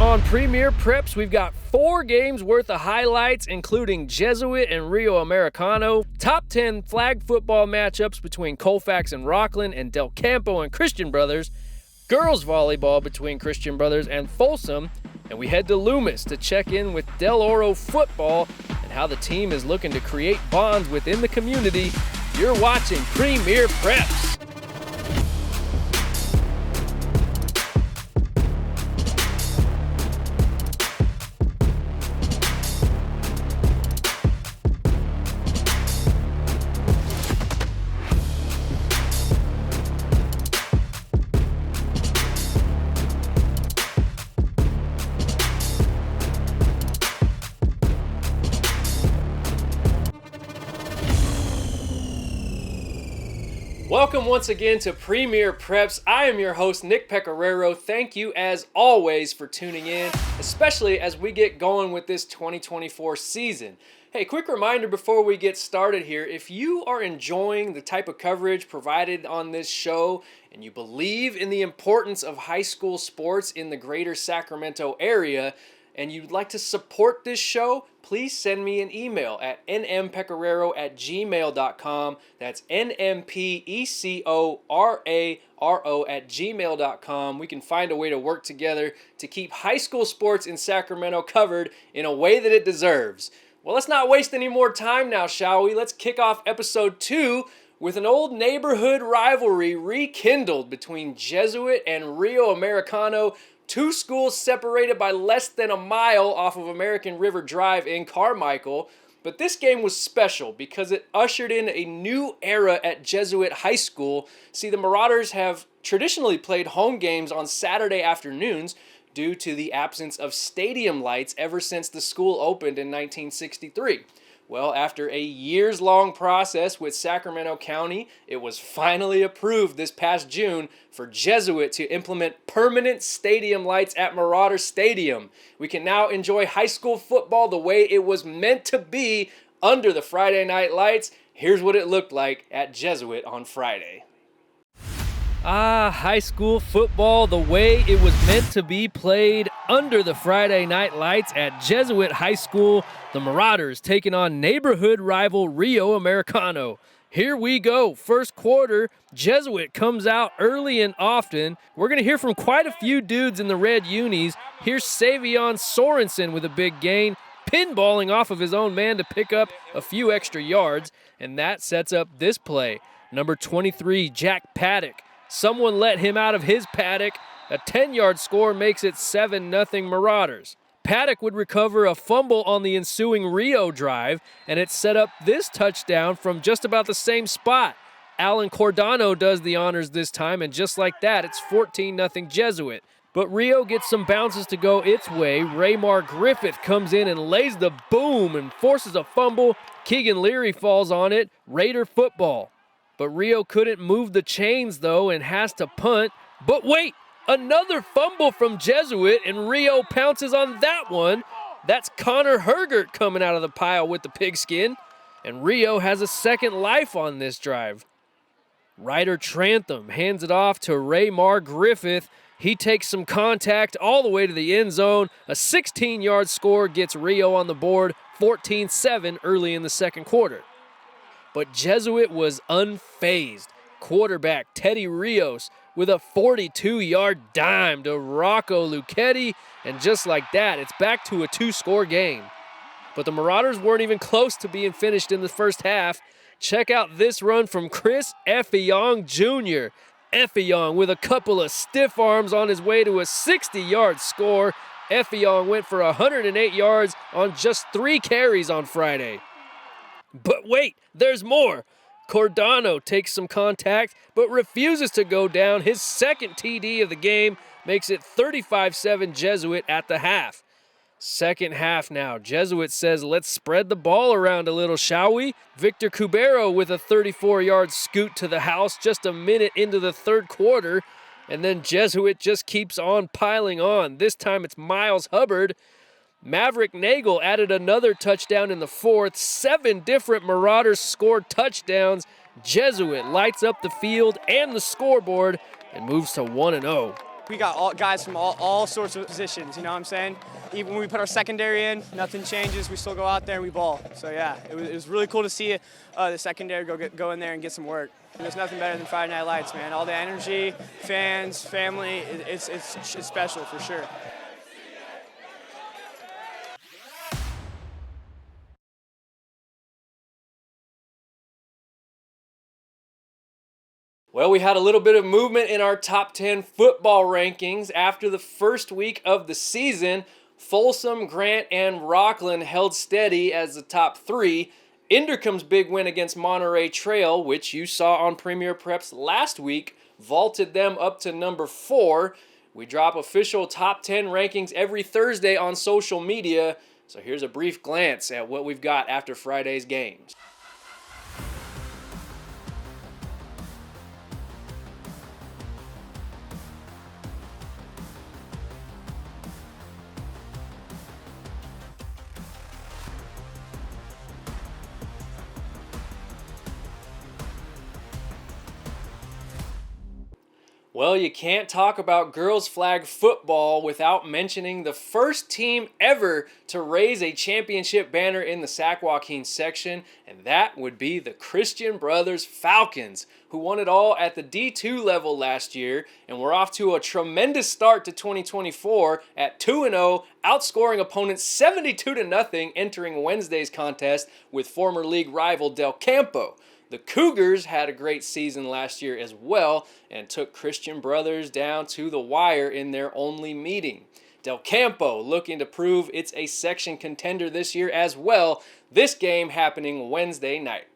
on Premier Preps, we've got 4 games worth of highlights, including Jesuit and Rio Americano, top 10 flag football matchups between Colfax and Rockland, and Del Campo and Christian Brothers, girls volleyball between Christian Brothers and Folsom, and we head to Loomis to check in with Del Oro football and how the team is looking to create bonds within the community. You're watching Premier Preps. Welcome once again to Premier Preps. I am your host, Nick Pecoraro. Thank you, as always, for tuning in, especially as we get going with this 2024 season. Hey, quick reminder before we get started here. If you are enjoying the type of coverage provided on this show and you believe in the importance of high school sports in the greater Sacramento area, and you'd like to support this show, please send me an email at nmpecoraro@gmail.com. That's nmpecoraro@gmail.com. We can find a way to work together to keep high school sports in Sacramento covered in a way that it deserves. Well, let's not waste any more time now, shall we? Let's kick off episode 2 with an old neighborhood rivalry rekindled between Jesuit and Rio Americano, 2 schools separated by less than a mile off of American River Drive in Carmichael. But this game was special because it ushered in a new era at Jesuit High School. See, the Marauders have traditionally played home games on Saturday afternoons due to the absence of stadium lights ever since the school opened in 1963. Well, after a years-long process with Sacramento County, it was finally approved this past June for Jesuit to implement permanent stadium lights at Marauder Stadium. We can now enjoy high school football the way it was meant to be under the Friday night lights. Here's what it looked like at Jesuit on Friday. High school football the way it was meant to be played under the Friday night lights at Jesuit High School. The Marauders taking on neighborhood rival Rio Americano. Here we go. First quarter, Jesuit comes out early and often. We're going to hear from quite a few dudes in the red unis. Here's Savion Sorensen with a big gain, pinballing off of his own man to pick up a few extra yards, and that sets up this play. Number 23, Jack Paddock. Someone let him out of his paddock. A 10-yard score makes it 7-0 Marauders. Paddock would recover a fumble on the ensuing Rio drive, and it set up this touchdown from just about the same spot. Alan Cordano does the honors this time, and just like that, it's 14-0 Jesuit. But Rio gets some bounces to go its way. Raymar Griffith comes in and lays the boom and forces a fumble. Keegan Leary falls on it. Raider football. But Rio couldn't move the chains, though, and has to punt. But wait, another fumble from Jesuit, and Rio pounces on that one. That's Connor Hergert coming out of the pile with the pigskin. And Rio has a second life on this drive. Ryder Trantham hands it off to Raymar Griffith. He takes some contact all the way to the end zone. A 16-yard score gets Rio on the board, 14-7 early in the second quarter. But Jesuit was unfazed. Quarterback Teddy Rios with a 42-yard dime to Rocco Lucchetti, and just like that, it's back to a 2-score game. But the Marauders weren't even close to being finished in the first half. Check out this run from Chris Effiong Jr. Effiong with a couple of stiff arms on his way to a 60-yard score. Effiong went for 108 yards on just 3 carries on Friday. But wait, there's more. Cordano takes some contact, but refuses to go down. His second TD of the game makes it 35-7 Jesuit at the half. Second half now. Jesuit says, let's spread the ball around a little, shall we? Victor Cubero with a 34-yard scoot to the house just a minute into the third quarter. And then Jesuit just keeps on piling on. This time it's Miles Hubbard. Maverick Nagel added another touchdown in the fourth. 7 different Marauders scored touchdowns. Jesuit lights up the field and the scoreboard and moves to 1-0. We got guys from all sorts of positions, you know what I'm saying? Even when we put our secondary in, nothing changes. We still go out there and we ball. So, yeah, it was really cool to see the secondary go in there and get some work. And there's nothing better than Friday Night Lights, man. All the energy, fans, family, it's special for sure. Well, we had a little bit of movement in our top 10 football rankings after the first week of the season. Folsom, Grant, and Rockland held steady as the top 3. Indercombe's big win against Monterey Trail, which you saw on Premier Preps last week, vaulted them up to number 4. We drop official top 10 rankings every Thursday on social media, so here's a brief glance at what we've got after Friday's games. Well, you can't talk about girls flag football without mentioning the first team ever to raise a championship banner in the Sac Joaquin section, and that would be the Christian Brothers Falcons, who won it all at the D2 level last year, and we're off to a tremendous start to 2024 at 2-0, outscoring opponents 72-0 entering Wednesday's contest with former league rival Del Campo. The Cougars had a great season last year as well and took Christian Brothers down to the wire in their only meeting. Del Campo looking to prove it's a section contender this year as well, this game happening Wednesday night.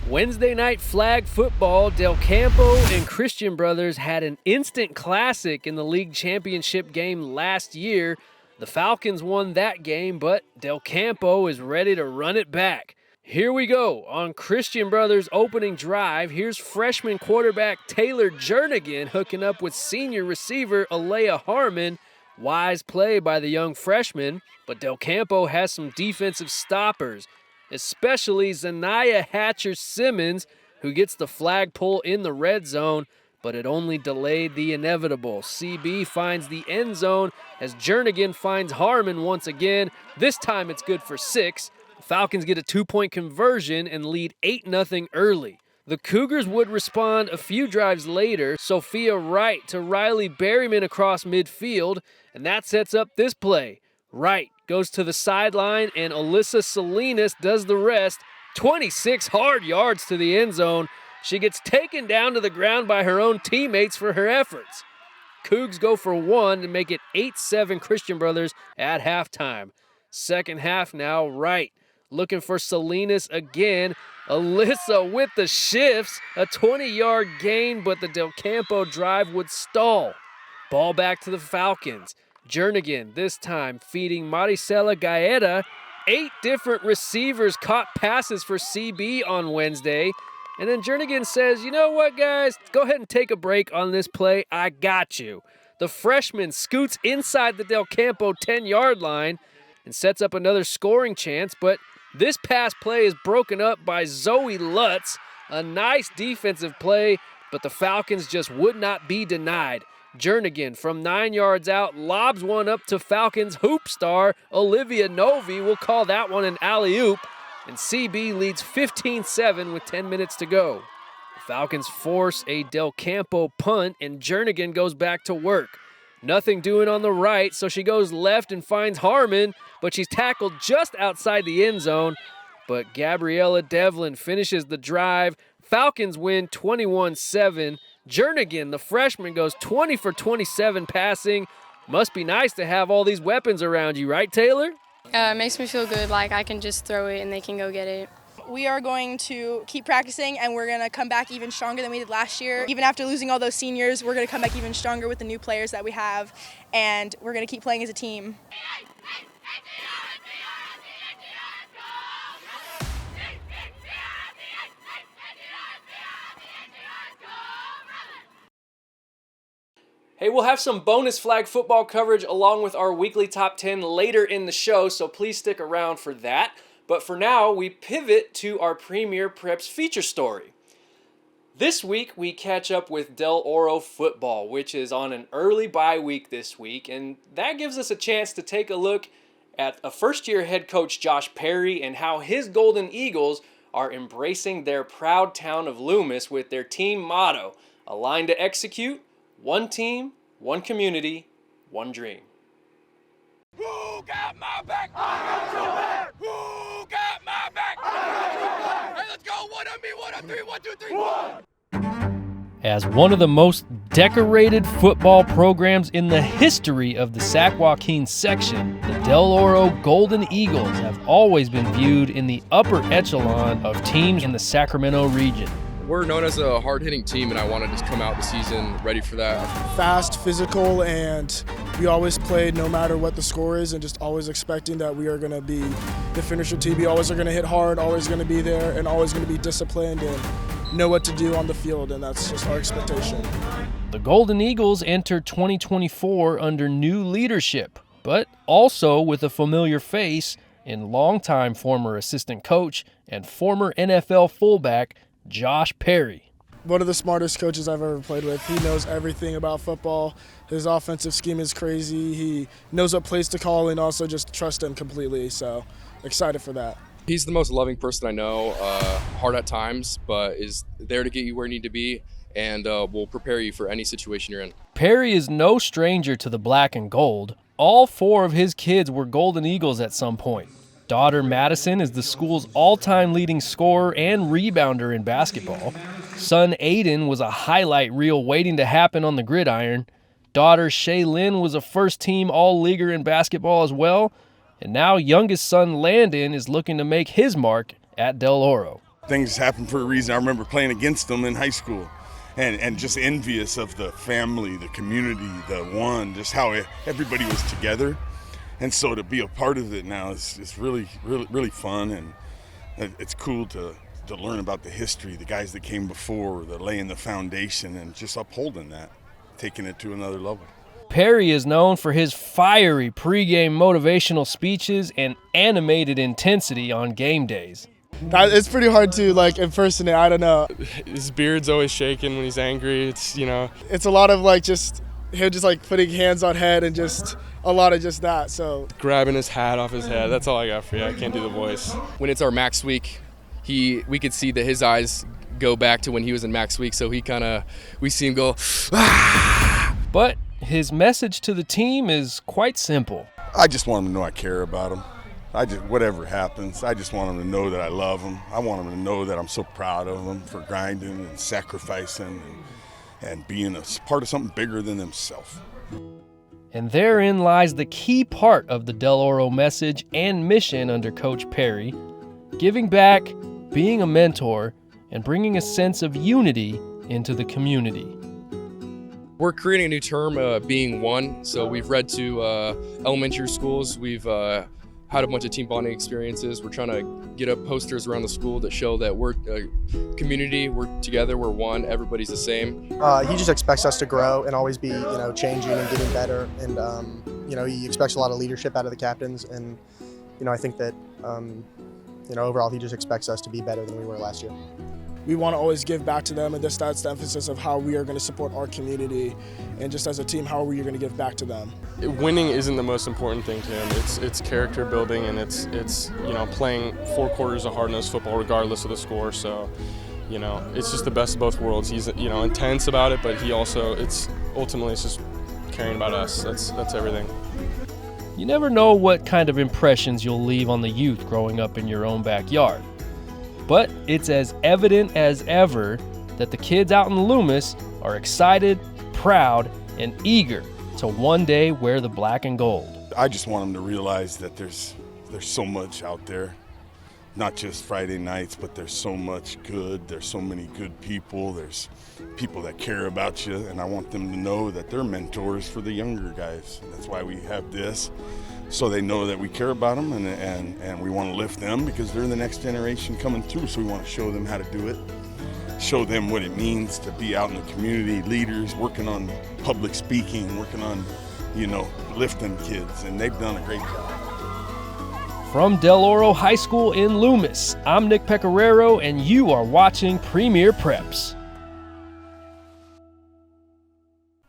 Wednesday night flag football, Del Campo and Christian Brothers had an instant classic in the league championship game last year. The Falcons won that game, but Del Campo is ready to run it back. Here we go on Christian Brothers' opening drive. Here's freshman quarterback Taylor Jernigan hooking up with senior receiver Alea Harmon. Wise play by the young freshman, but Del Campo has some defensive stoppers, especially Zanaya Hatcher-Simmons, who gets the flagpole in the red zone, but it only delayed the inevitable. CB finds the end zone as Jernigan finds Harmon once again. This time it's good for 6. Falcons get a 2-point conversion and lead 8-0 early. The Cougars would respond a few drives later. Sophia Wright to Riley Berryman across midfield, and that sets up this play. Wright goes to the sideline, and Alyssa Salinas does the rest. 26 hard yards to the end zone. She gets taken down to the ground by her own teammates for her efforts. Cougs go for 1 to make it 8-7 Christian Brothers at halftime. Second half now, Wright looking for Salinas again. Alyssa with the shifts. A 20-yard gain, but the Del Campo drive would stall. Ball back to the Falcons. Jernigan this time feeding Maricela Gaeta. 8 different receivers caught passes for CB on Wednesday. And then Jernigan says, you know what, guys? Go ahead and take a break on this play. I got you. The freshman scoots inside the Del Campo 10-yard line and sets up another scoring chance, but this pass play is broken up by Zoe Lutz. A nice defensive play, but the Falcons just would not be denied. Jernigan from 9 yards out lobs one up to Falcons hoop star Olivia Novi. We'll call that one an alley-oop. And CB leads 15-7 with 10 minutes to go. The Falcons force a Del Campo punt, and Jernigan goes back to work. Nothing doing on the right, so she goes left and finds Harmon, but she's tackled just outside the end zone. But Gabriella Devlin finishes the drive. Falcons win 21-7. Jernigan, the freshman, goes 20 for 27 passing. Must be nice to have all these weapons around you, right, Taylor? It makes me feel good, like I can just throw it and they can go get it. We are going to keep practicing, and we're going to come back even stronger than we did last year. Even after losing all those seniors, we're going to come back even stronger with the new players that we have, and we're going to keep playing as a team. Hey, we'll have some bonus flag football coverage along with our weekly top 10 later in the show, so please stick around for that. But for now, we pivot to our Premier Preps feature story. This week, we catch up with Del Oro football, which is on an early bye week this week, and that gives us a chance to take a look at a first-year head coach Josh Perry and how his Golden Eagles are embracing their proud town of Loomis with their team motto, aligned to execute, one team, one community, one dream. Who got my back? I got your back. Who got my back? I got your back. Hey, let's go. 1 on me, 1 on 3, 1, 2, 3. 1. As one of the most decorated football programs in the history of the Sac Joaquin section, the Del Oro Golden Eagles have always been viewed in the upper echelon of teams in the Sacramento region. We're known as a hard-hitting team, and I want to just come out the season ready for that. Fast, physical, and we always played no matter what the score is, and just always expecting that we are going to be the finisher team. We always are going to hit hard, always going to be there, and always going to be disciplined and know what to do on the field, and that's just our expectation. The Golden Eagles enter 2024 under new leadership, but also with a familiar face in longtime former assistant coach and former NFL fullback Josh Perry. One of the smartest coaches I've ever played with. He knows everything about football. His offensive scheme is crazy. He knows what plays to call, and also just trust him completely. So excited for that. He's the most loving person I know, hard at times, but is there to get you where you need to be, and will prepare you for any situation you're in. Perry is no stranger to the black and gold. All 4 of his kids were Golden Eagles at some point. Daughter Madison is the school's all-time leading scorer and rebounder in basketball. Son Aiden was a highlight reel waiting to happen on the gridiron. Daughter Shaylin was a first-team all-leaguer in basketball as well. And now youngest son Landon is looking to make his mark at Del Oro. Things happen for a reason. I remember playing against them in high school and just envious of the family, the community, just how everybody was together. And so to be a part of it now is really, really, really fun, and it's cool to learn about the history, the guys that came before, the laying the foundation, and just upholding that, taking it to another level. Perry is known for his fiery pregame motivational speeches and animated intensity on game days. It's pretty hard to impersonate. I don't know. His beard's always shaking when he's angry. It's It's a lot of him just putting hands on head and just a lot of just that. So grabbing his hat off his head. That's all I got for you. I can't do the voice. When it's our max week, we could see that his eyes go back to when he was in max week, so we see him go, ah! But his message to the team is quite simple. I just want them to know I care about them. Whatever happens, I just want them to know that I love them. I want them to know that I'm so proud of them for grinding and sacrificing and being a part of something bigger than themselves. And therein lies the key part of the Del Oro message and mission under Coach Perry: giving back, being a mentor, and bringing a sense of unity into the community. We're creating a new term, being one. So we've read to elementary schools. We've had a bunch of team bonding experiences. We're trying to get up posters around the school that show that we're a community, we're together, we're one, everybody's the same. He just expects us to grow and always be, changing and getting better. And, he expects a lot of leadership out of the captains. And, I think that, overall, he just expects us to be better than we were last year. we want to always give back to them, and that's the emphasis of how we are going to support our community, and just as a team, how are we going to give back to them. Winning isn't the most important thing to him. It's character building, and it's playing 4 quarters of hard-nosed football regardless of the score. So, it's just the best of both worlds. He's intense about it, but he also ultimately it's just caring about us. That's everything. You never know what kind of impressions you'll leave on the youth growing up in your own backyard. But it's as evident as ever that the kids out in Loomis are excited, proud, and eager to one day wear the black and gold. I just want them to realize that there's so much out there, not just Friday nights, but there's so much good. There's so many good people. There's people that care about you, and I want them to know that they're mentors for the younger guys. That's why we have this, so they know that we care about them, and we want to lift them because they're the next generation coming through. So we want to show them how to do it, show them what it means to be out in the community, leaders, working on public speaking, working on, lifting kids, and they've done a great job. From Del Oro High School in Loomis, I'm Nick Pecoraro, and you are watching Premier Preps.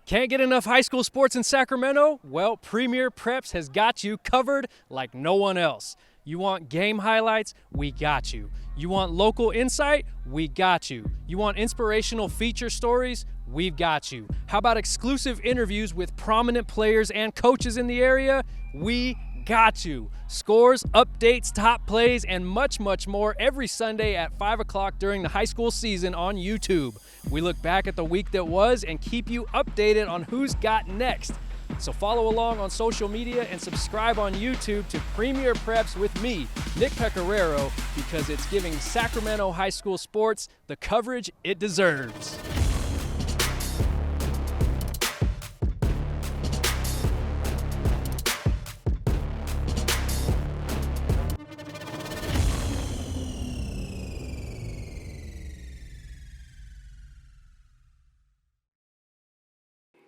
Can't get enough high school sports in Sacramento? Well, Premier Preps has got you covered like no one else. You want game highlights? We got you. You want local insight? We got you. You want inspirational feature stories? We've got you. How about exclusive interviews with prominent players and coaches in the area? We got you. Scores, updates, top plays, and much, much more every Sunday at 5 o'clock during the high school season on YouTube. We look back at the week that was and keep you updated on who's got next. So follow along on social media and subscribe on YouTube to Premier Preps with me, Nick Pecoraro, because it's giving Sacramento high school sports the coverage it deserves.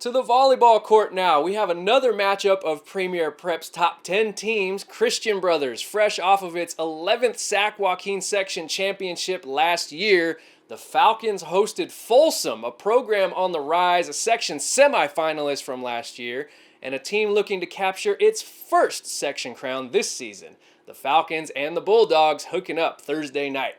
To the volleyball court now. We have another matchup of Premier Preps top 10 teams. Christian Brothers, fresh off of its 11th Sac Joaquin Section Championship last year. The Falcons hosted Folsom, a program on the rise, a section semifinalist from last year, and a team looking to capture its first section crown this season. The Falcons and the Bulldogs hooking up Thursday night.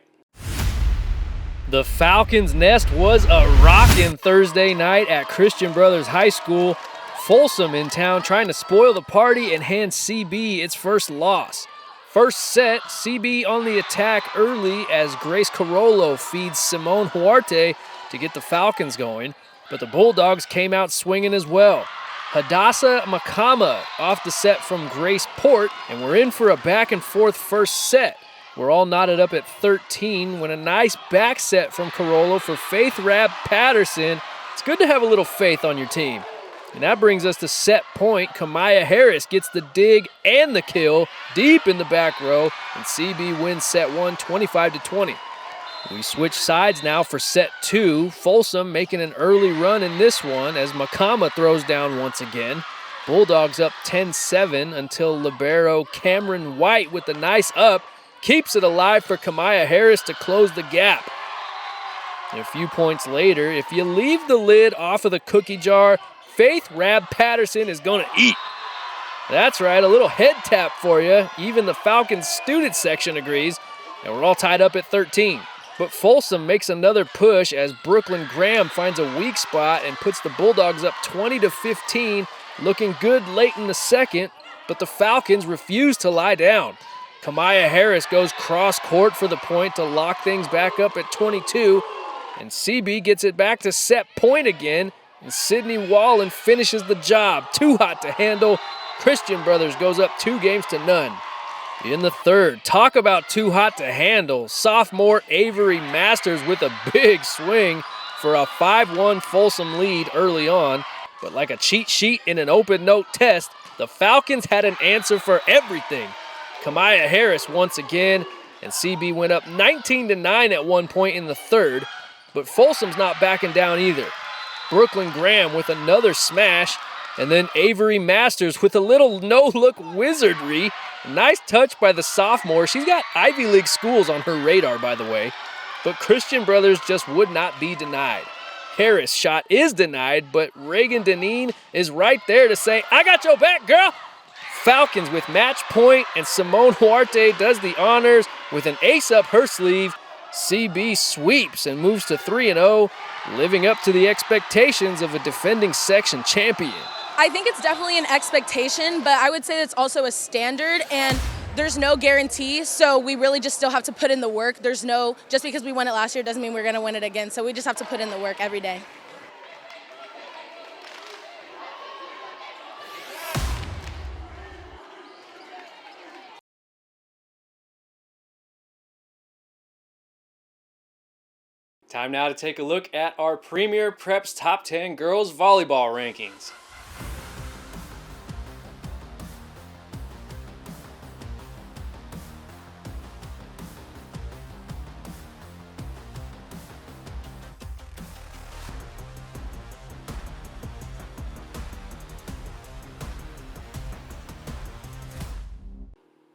The Falcons' nest was a rockin' Thursday night at Christian Brothers High School. Folsom in town trying to spoil the party and hand CB its first loss. First set, CB on the attack early as Grace Carollo feeds Simone Huarte to get the Falcons going, but the Bulldogs came out swinging as well. Hadassah Makama off the set from Grace Port, and we're in for a back-and-forth first set. We're all knotted up at 13 when a nice back set from Carollo for Faith Rab Patterson. It's good to have a little faith on your team. And that brings us to set point. Kamaya Harris gets the dig and the kill deep in the back row, and CB wins set 1, 25-20. We switch sides now for set 2. Folsom making an early run in this one as Makama throws down once again. Bulldogs up 10-7 until libero Cameron White with a nice up keeps it alive for Kamaya Harris to close the gap. And a few points later, if you leave the lid off of the cookie jar, Faith Rab Patterson is going to eat. That's right, a little head tap for you. Even the Falcons student section agrees, and we're all tied up at 13. But Folsom makes another push as Brooklyn Graham finds a weak spot and puts the Bulldogs up 20-15, looking good late in the second, but the Falcons refuse to lie down. Kamaya Harris goes cross-court for the point to lock things back up at 22, and CB gets it back to set point again, and Sydney Wallen finishes the job. Too hot to handle. Christian Brothers goes up 2-0. In the third, talk about too hot to handle. Sophomore Avery Masters with a big swing for a 5-1 Folsom lead early on, but like a cheat sheet in an open note test, the Falcons had an answer for everything. Kamaya Harris once again, and CB went up 19-9 at one point in the third, but Folsom's not backing down either. Brooklyn Graham with another smash, and then Avery Masters with a little no-look wizardry. Nice touch by the sophomore. She's got Ivy League schools on her radar, by the way, but Christian Brothers just would not be denied. Harris' shot is denied, but Reagan Deneen is right there to say, "I got your back, girl." Falcons with match point, and Simone Huarte does the honors with an ace up her sleeve. CB sweeps and moves to 3-0, living up to the expectations of a defending section champion. I think it's definitely an expectation, but I would say it's also a standard, and there's no guarantee, so we really just still have to put in the work. Just because we won it last year doesn't mean we're going to win it again, so we just have to put in the work every day. Time now to take a look at our Premier Preps Top 10 Girls Volleyball Rankings.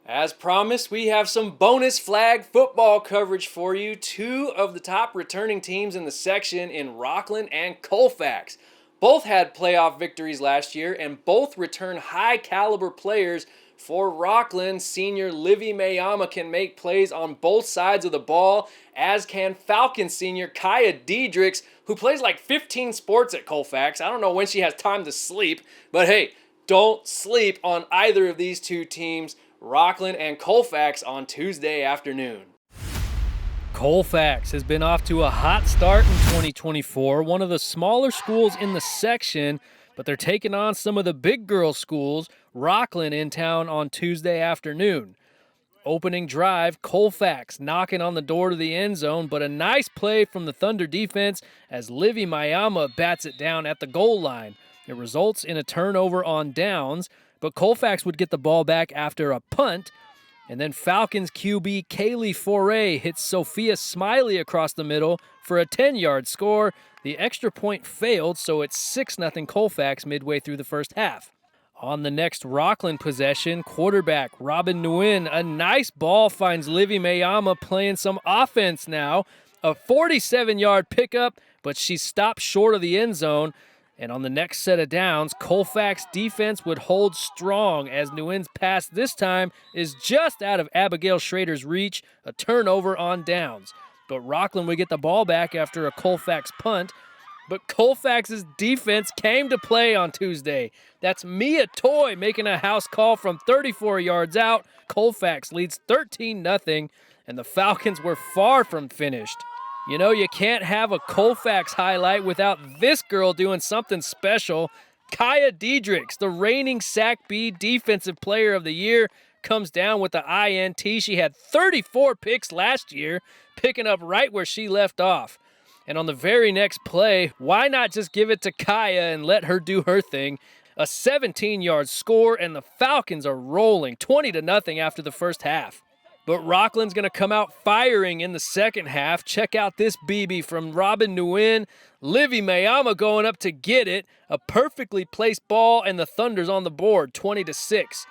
As promised, we have some bonus flag football coverage for you. Two of the top returning teams in the section in Rockland and Colfax. Both had playoff victories last year, and both return high-caliber players for Rockland. Senior Livy Mayama can make plays on both sides of the ball, as can Falcon senior Kaya Diedrichs, who plays like 15 sports at Colfax. I don't know when she has time to sleep, but hey, don't sleep on either of these two teams, Rockland and Colfax, on Tuesday afternoon. Colfax has been off to a hot start in 2024, one of the smaller schools in the section, but they're taking on some of the big girl schools, Rockland in town on Tuesday afternoon. Opening drive, Colfax knocking on the door to the end zone, but a nice play from the Thunder defense as Livy Mayama bats it down at the goal line. It results in a turnover on downs, but Colfax would get the ball back after a punt, and then Falcons QB Kaylee Foray hits Sophia Smiley across the middle for a 10-yard score. The extra point failed, so it's 6-0 Colfax midway through the first half. On the next Rockland possession, quarterback Robin Nguyen, a nice ball finds Livy Mayama playing some offense now. A 47-yard pickup, but she stopped short of the end zone. And on the next set of downs, Colfax defense would hold strong as Nguyen's pass this time is just out of Abigail Schrader's reach, a turnover on downs. But Rockland would get the ball back after a Colfax punt. But Colfax's defense came to play on Tuesday. That's Mia Toy making a house call from 34 yards out. Colfax leads 13-0, and the Falcons were far from finished. You know, you can't have a Colfax highlight without this girl doing something special. Kaya Diedrichs, the reigning Sac B Defensive Player of the Year, comes down with the INT. She had 34 picks last year, picking up right where she left off. And on the very next play, why not just give it to Kaya and let her do her thing? A 17-yard score, and the Falcons are rolling 20-0 after the first half. But Rockland's going to come out firing in the second half. Check out this BB from Robin Nguyen. Livy Mayama going up to get it. A perfectly placed ball, and the Thunder's on the board, 20-6.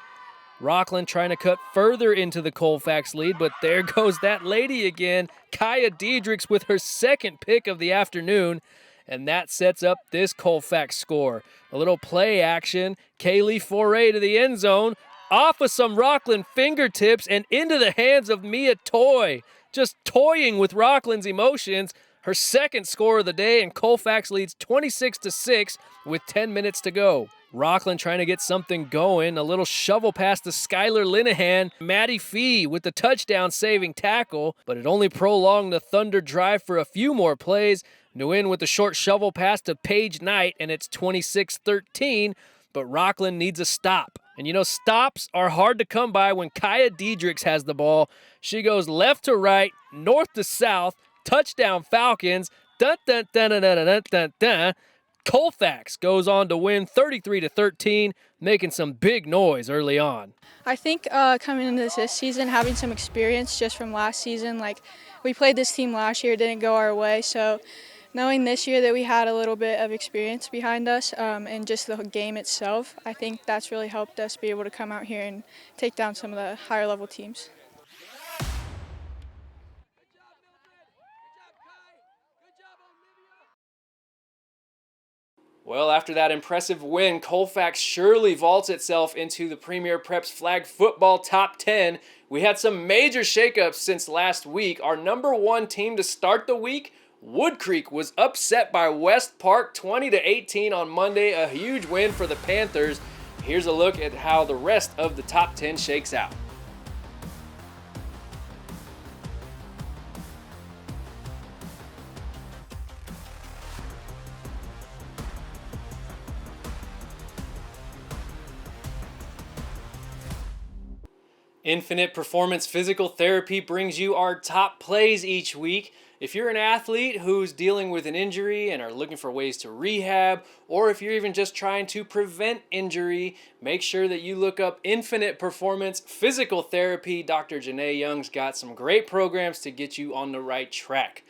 Rockland trying to cut further into the Colfax lead, but there goes that lady again. Kaya Diedrichs with her second pick of the afternoon, and that sets up this Colfax score. A little play action. Kaylee Foray to the end zone, off of some Rockland fingertips and into the hands of Mia Toy. Just toying with Rockland's emotions. Her second score of the day, and Colfax leads 26-6 with 10 minutes to go. Rockland trying to get something going. A little shovel pass to Skylar Linehan. Maddie Fee with the touchdown-saving tackle, but it only prolonged the Thunder drive for a few more plays. Nguyen with the short shovel pass to Paige Knight, and it's 26-13, but Rockland needs a stop. And you know, stops are hard to come by when Kaya Diedrichs has the ball. She goes left to right, north to south, touchdown Falcons. Dun, dun, dun, dun, dun, dun, dun, dun. Colfax goes on to win 33-13, making some big noise early on. I think coming into this season, having some experience just from last season, like we played this team last year, it didn't go our way, so knowing this year that we had a little bit of experience behind us and just the game itself, I think that's really helped us be able to come out here and take down some of the higher level teams. Well, after that impressive win, Colfax surely vaults itself into the Premier Preps Flag Football Top 10. We had some major shakeups since last week. Our number one team to start the week, Wood Creek, was upset by West Park 20-18 on Monday, a huge win for the Panthers. Here's a look at how the rest of the top 10 shakes out. Infinite Performance Physical Therapy brings you our top plays each week. If you're an athlete who's dealing with an injury and are looking for ways to rehab, or if you're even just trying to prevent injury, make sure that you look up Infinite Performance Physical Therapy. Dr. Janae Young's got some great programs to get you on the right track.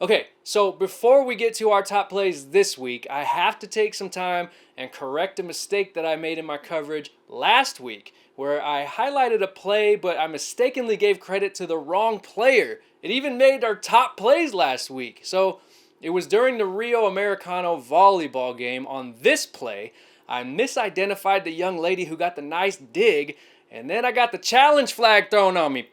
Okay, so before we get to our top plays this week, I have to take some time and correct a mistake that I made in my coverage last week, where I highlighted a play, but I mistakenly gave credit to the wrong player. It even made our top plays last week. So It was during the Rio Americano volleyball game on this play. I misidentified the young lady who got the nice dig, and then I got the challenge flag thrown on me.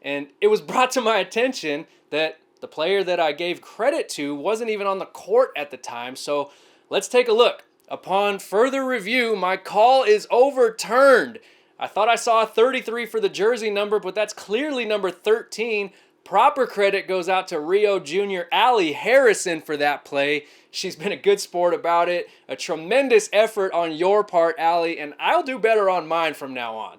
And it was brought to my attention that the player that I gave credit to wasn't even on the court at the time. So let's take a look. Upon further review, my call is overturned. I thought I saw a 33 for the jersey number, but that's clearly number 13. Proper credit goes out to Rio Junior Allie Harrison for that play. She's been a good sport about it. A tremendous effort on your part, Allie, and I'll do better on mine from now on.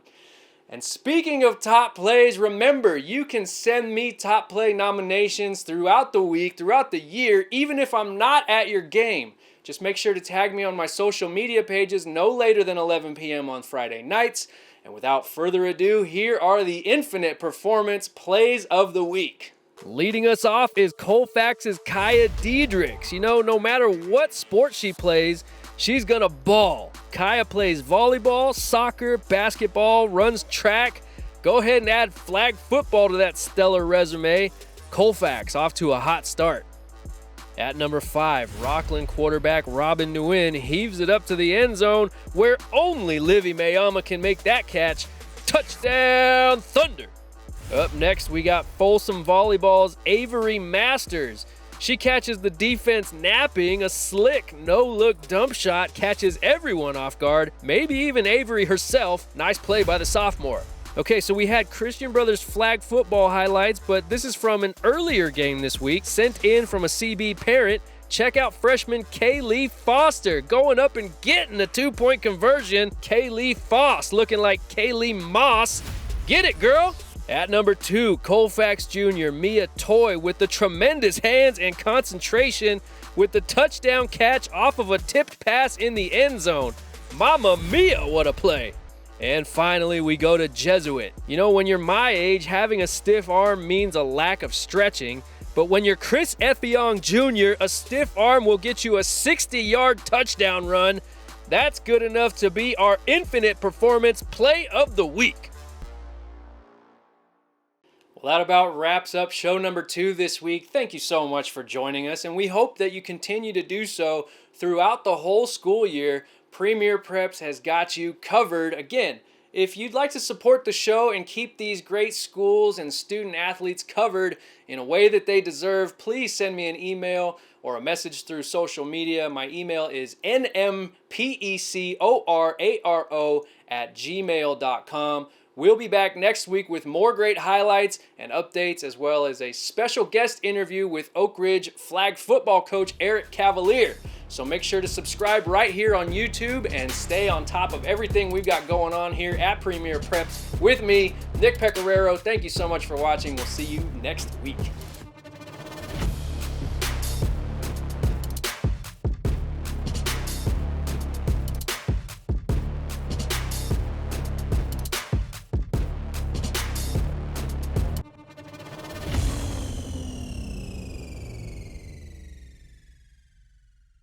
And speaking of top plays, remember, you can send me top play nominations throughout the week, throughout the year, even if I'm not at your game. Just make sure to tag me on my social media pages no later than 11 p.m. on Friday nights. And without further ado, here are the Infinite Performance Plays of the Week. Leading us off is Colfax's Kaya Diedrichs. You know, no matter what sport she plays, she's gonna ball. Kaya plays volleyball, soccer, basketball, runs track. Go ahead and add flag football to that stellar resume. Colfax off to a hot start. At number 5, Rockland quarterback Robin Nguyen heaves it up to the end zone where only Livy Mayama can make that catch. Touchdown Thunder! Up next, we got Folsom Volleyball's Avery Masters. She catches the defense napping. A slick, no-look dump shot catches everyone off guard, maybe even Avery herself. Nice play by the sophomore. Okay, so we had Christian Brothers flag football highlights, but this is from an earlier game this week, sent in from a CB parent. Check out freshman Kaylee Foster going up and getting a 2-point conversion. Kaylee Foss looking like Kaylee Moss. Get it, girl! At number 2, Colfax Jr. Mia Toy with the tremendous hands and concentration with the touchdown catch off of a tipped pass in the end zone. Mamma mia, what a play! And finally, we go to Jesuit. You know, when you're my age, having a stiff arm means a lack of stretching. But when you're Chris Effiong Jr., a stiff arm will get you a 60-yard touchdown run. That's good enough to be our Infinite Performance Play of the Week. Well, that about wraps up show number 2 this week. Thank you so much for joining us, and we hope that you continue to do so throughout the whole school year. Premier Preps has got you covered. Again, if you'd like to support the show and keep these great schools and student athletes covered in a way that they deserve, please send me an email or a message through social media. My email is nmpecoroaro@gmail.com. We'll be back next week with more great highlights and updates, as well as a special guest interview with Oak Ridge flag football coach Eric Cavalier. So make sure to subscribe right here on YouTube and stay on top of everything we've got going on here at Premier Preps with me, Nick Pecoraro. Thank you so much for watching. We'll see you next week.